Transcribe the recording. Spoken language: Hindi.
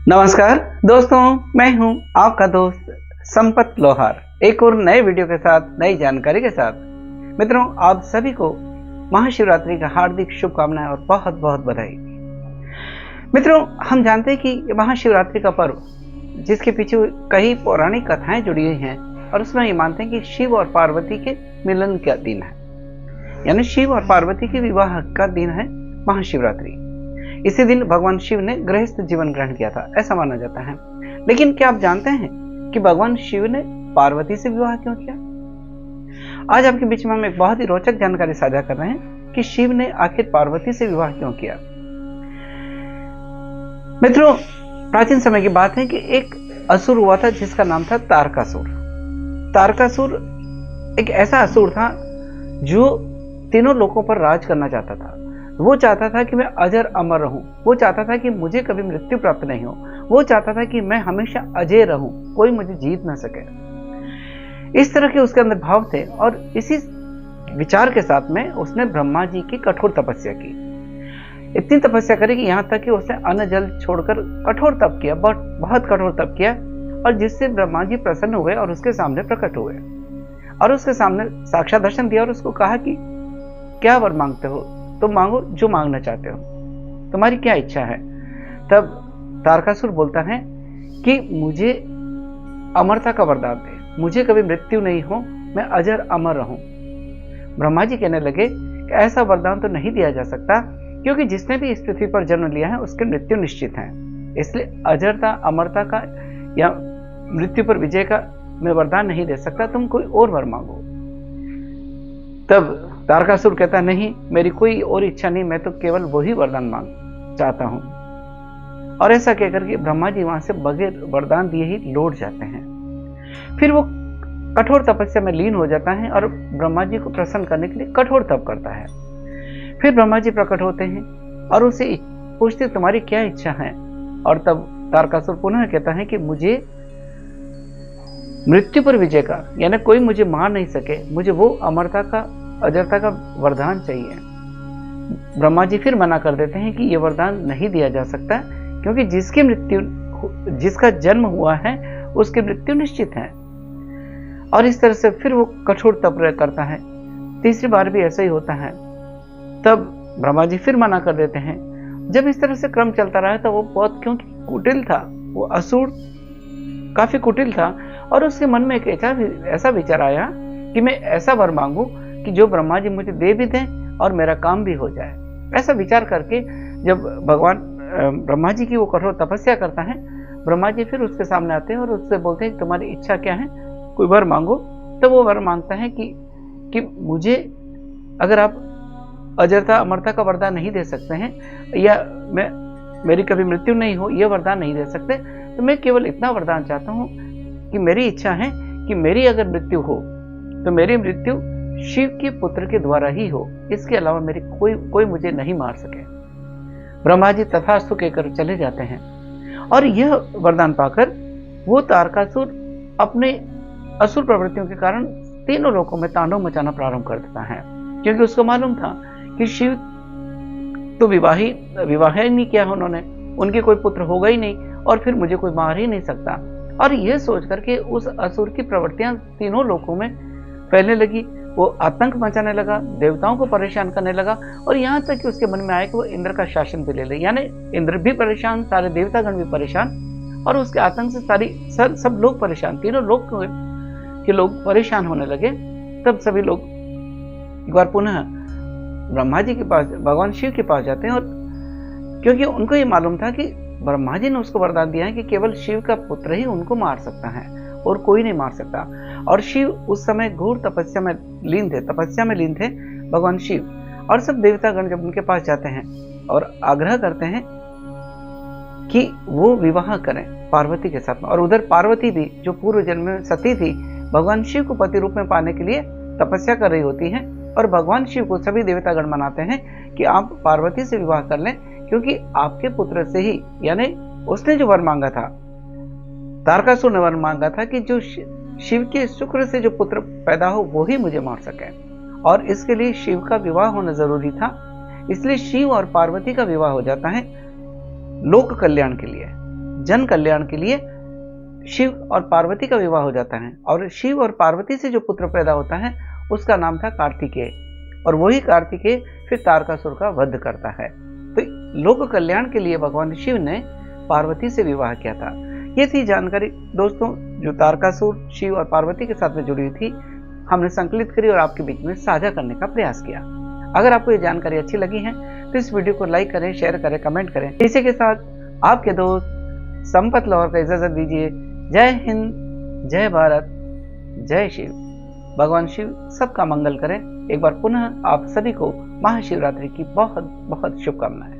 नमस्कार दोस्तों, मैं हूं आपका दोस्त संपत लोहार, एक और नए वीडियो के साथ, नई जानकारी के साथ। मित्रों, आप सभी को महाशिवरात्रि का हार्दिक शुभकामनाएं और बहुत बहुत बधाई। मित्रों, हम जानते हैं कि महाशिवरात्रि का पर्व, जिसके पीछे कई पौराणिक कथाएं जुड़ी हुई हैं, और उसमें ये मानते हैं कि शिव और पार्वती के मिलन का दिन है, यानी शिव और पार्वती के विवाह का दिन है महाशिवरात्रि। इसी दिन भगवान शिव ने गृहस्थ जीवन ग्रहण किया था, ऐसा माना जाता है। लेकिन क्या आप जानते हैं कि भगवान शिव ने पार्वती से विवाह क्यों किया? आज आपके बीच में हम एक बहुत ही रोचक जानकारी साझा कर रहे हैं कि शिव ने आखिर पार्वती से विवाह क्यों किया। मित्रों, प्राचीन समय की बात है कि एक असुर हुआ था जिसका नाम था तारकासुर। तारकासुर एक ऐसा असुर था जो तीनों लोकों पर राज करना चाहता था। वो चाहता था कि मैं अजर अमर रहूं, वो चाहता था कि मुझे कभी मृत्यु प्राप्त नहीं हो, वो चाहता था कि मैं हमेशा अजय रहूं, कोई मुझे जीत ना सके। इस तरह के उसके अंदर भाव थे, और इसी विचार के साथ में उसने ब्रह्मा जी की कठोर तपस्या की। इतनी तपस्या करी कि यहां तक कि उसने अन्न जल छोड़कर कठोर तप किया, बहुत कठोर तप किया, और जिससे ब्रह्मा जी प्रसन्न हुए और उसके सामने प्रकट हुए और उसके सामने साक्षात दर्शन दिया और उसको कहा कि क्या वर मांगते हो, तुम मांगो जो मांगना चाहते हो, तुम्हारी क्या इच्छा है। तब तारकासुर बोलता है कि मुझे अमरता का वरदान दे, मुझे कभी मृत्यु नहीं हो, मैं अजर अमर रहूं। ब्रह्मा जी कहने लगे कि ऐसा वरदान तो नहीं दिया जा सकता, क्योंकि जिसने भी इस पृथ्वी पर जन्म लिया है उसकी मृत्यु निश्चित है, इसलिए अजरता अमरता का या मृत्यु पर विजय का मैं वरदान नहीं दे सकता, तुम कोई और वर मांगो। तब तारकासुर कहता, नहीं, मेरी कोई और इच्छा नहीं, मैं तो केवल वही वरदान मांग चाहता हूं। और ऐसा कहकर के ब्रह्मा जी वहां से बगैर वरदान दिए ही लौट जाते हैं। फिर वो कठोर तपस्या में लीन हो जाता है और ब्रह्मा जी को प्रसन्न करने के लिए कठोर तप करता है। फिर ब्रह्मा जी प्रकट होते हैं और उसे पूछते, तुम्हारी क्या इच्छा है। और तब तारकासुर पुनः कहता है कि मुझे मृत्यु पर विजय का, यानी कोई मुझे मार नहीं सके, मुझे वो अमरता का, अजरता का वरदान चाहिए। ब्रह्मा जी फिर मना कर देते हैं कि यह वरदान नहीं दिया जा सकता, क्योंकि जिसका जन्म हुआ है उसकी मृत्यु निश्चित है। और इस तरह से फिर वो कठोर तप करता है। तीसरी बार भी ऐसा ही होता है। तब ब्रह्मा जी फिर मना कर देते हैं। जब इस तरह से क्रम चलता रहा तो वो बहुत, क्योंकि कुटिल था, वो असुर काफी कुटिल था, और उसके मन में एक ऐसा विचार आया कि मैं ऐसा वर मांगू कि जो ब्रह्मा जी मुझे दे भी दें और मेरा काम भी हो जाए। ऐसा विचार करके जब भगवान ब्रह्मा जी की वो कठोर तपस्या करता है, ब्रह्मा जी फिर उसके सामने आते हैं और उससे बोलते हैं कि तुम्हारी इच्छा क्या है, कोई वर मांगो। तो वो वर मांगता है कि मुझे, अगर आप अजरता अमरता का वरदान नहीं दे सकते हैं, या मेरी कभी मृत्यु नहीं हो, यह वरदान नहीं दे सकते, तो मैं केवल इतना वरदान चाहता हूं कि मेरी इच्छा है कि मेरी अगर मृत्यु हो तो मेरी मृत्यु शिव के पुत्र के द्वारा ही हो, इसके अलावा मेरी कोई मुझे नहीं मार सके। ब्रह्मा जी तथास्तु कहकर चले जाते हैं, और यह वरदान पाकर वो तारकासुर अपने असुर प्रवृत्तियों के कारण तीनों लोकों में तांडव मचाना प्रारंभ कर देता है, क्योंकि उसको मालूम था कि शिव तो विवाह ही नहीं किया उन्होंने, उनके कोई पुत्र होगा ही नहीं, और फिर मुझे कोई मार ही नहीं सकता। और यह सोच करके उस असुर की प्रवृत्तियां तीनों लोकों में फैलने लगी। वो आतंक मचाने लगा, देवताओं को परेशान करने लगा, और यहाँ तक कि उसके मन में आया कि वो इंद्र का शासन भी ले ले, यानी इंद्र भी परेशान, सारे देवतागण भी परेशान, और उसके आतंक से सब लोग परेशान, तीनों लोग के लोग परेशान होने लगे। तब सभी लोग एक बार पुनः ब्रह्मा जी के पास, भगवान शिव के पास जाते हैं, और क्योंकि उनको ये मालूम था कि ब्रह्मा जी ने उसको वरदान दिया है कि केवल शिव का पुत्र ही उनको मार सकता है और कोई नहीं मार सकता। और शिव उस समय घोर तपस्या में लीन थे भगवान शिव। और सब देवतागण जब उनके पास जाते हैं और आग्रह करते हैं कि वो विवाह करें पार्वती के साथ में, और उधर पार्वती भी, जो पूर्व जन्म में सती थी, भगवान शिव को पति रूप में पाने के लिए तपस्या कर रही होती है, और भगवान शिव को सभी देवतागण मनाते हैं कि आप पार्वती से विवाह कर लें, क्योंकि आपके पुत्र से ही, यानी उसने जो वर मांगा था, तारकासुर ने वर मांगा था कि जो शिव के शुक्र से जो पुत्र पैदा हो वो ही मुझे मार सके, और इसके लिए शिव का विवाह होना जरूरी था। इसलिए शिव और पार्वती का विवाह हो जाता है लोक कल्याण के लिए। जन कल्याण के लिए शिव और पार्वती का विवाह हो जाता है, और शिव और पार्वती से जो पुत्र पैदा होता है उसका नाम था कार्तिकेय, और वही कार्तिकेय फिर तारकासुर का वध करता है। तो लोक कल्याण के लिए भगवान शिव ने पार्वती से विवाह किया था। ये थी जानकारी दोस्तों जो तारकासुर, शिव और पार्वती के साथ में जुड़ी हुई थी, हमने संकलित करी और आपके बीच में साझा करने का प्रयास किया। अगर आपको ये जानकारी अच्छी लगी है तो इस वीडियो को लाइक करें, शेयर करें, कमेंट करें। इसी के साथ आपके दोस्त संपत लाहौर को इजाजत दीजिए। जय हिंद, जय भारत, जय शिव। भगवान शिव सबका मंगल करें। एक बार पुनः आप सभी को महाशिवरात्रि की बहुत बहुत शुभकामनाएं।